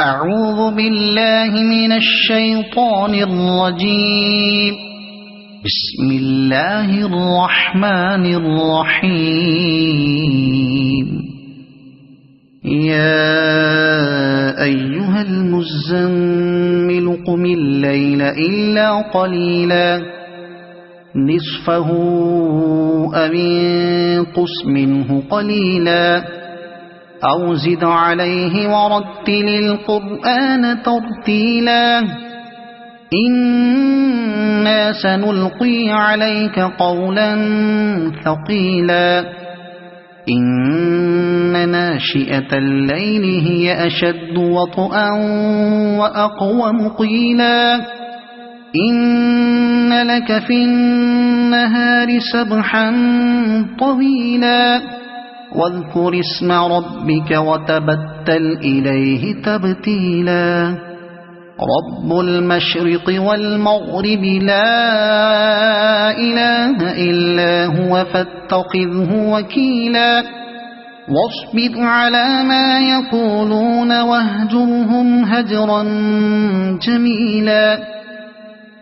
أعوذ بالله من الشيطان الرجيم. بسم الله الرحمن الرحيم. يا أيها المزمل قم الليل إلا قليلا نصفه أو انقص منه قليلا أو زد عليه ورتل القرآن ترتيلا إنا سنلقي عليك قولا ثقيلا إن ناشئة الليل هي أشد وطئا وأقوم قيلا إن لك في النهار سبحا طويلا واذكر اسم ربك وتبتل إليه تبتيلا رب المشرق والمغرب لا إله إلا هو فاتخذه وكيلا واصبر على ما يقولون واهجرهم هجرا جميلا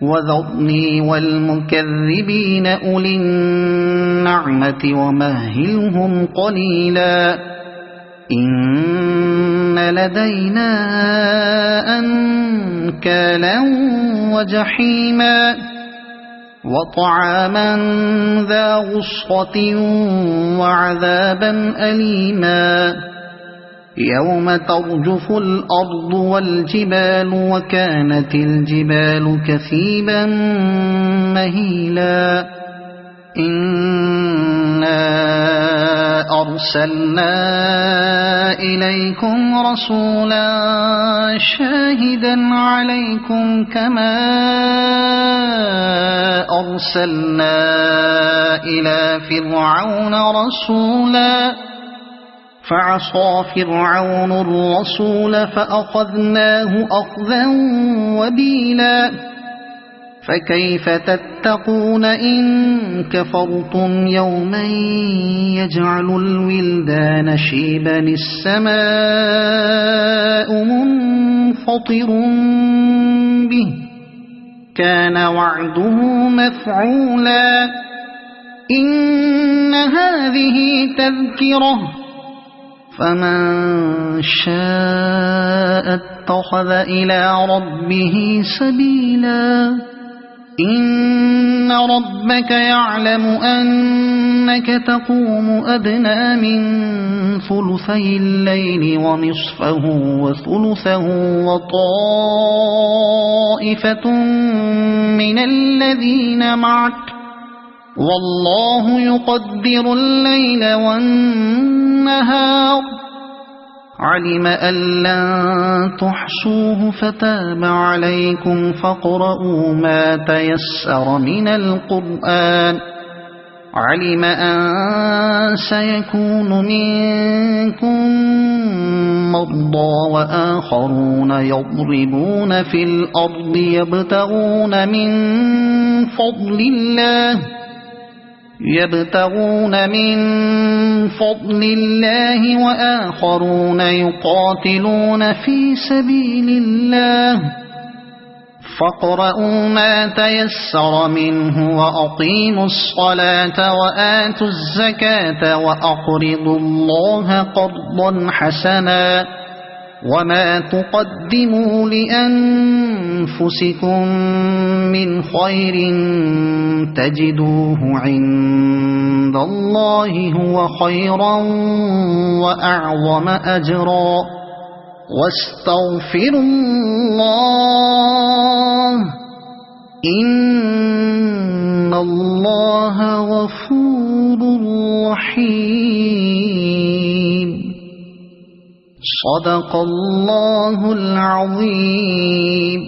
وذرني والمكذبين أولي النعمة ومهلهم قليلا إن لدينا أنكالا وجحيما وطعاما ذا غصة وعذابا أليما يوم ترجف الأرض والجبال وكانت الجبال كثيبا مهيلا إنا أرسلنا إليكم رسولا شاهدا عليكم كما أرسلنا إلى فرعون رسولا فعصى فرعون الرسول فأخذناه أخذا وبيلا فكيف تتقون إن كفرتم يوما يجعل الولدان شيبا السماء منفطر به كان وعده مفعولا إن هذه تذكرة فمن شاء اتخذ إلى ربه سبيلا إن ربك يعلم أنك تقوم أدنى من ثلثي الليل ونصفه وثلثه وطائفة من الذين معك والله يقدر الليل والنهار علم أن لن تحصوه فتاب عليكم فاقرؤوا ما تيسر من القرآن علم أن سيكون منكم مرضى وآخرون يضربون في الأرض يبتغون من فضل الله وآخرون يقاتلون في سبيل الله فاقرؤوا ما تيسر منه وأقيموا الصلاة وآتوا الزكاة وأقرضوا الله قرضا حسنا وما تقدموا لأنفسكم من خير تجدوه عند الله هو خيرا وأعظم أجرا واستغفروا الله إن الله غفور رحيم. صدق الله العظيم.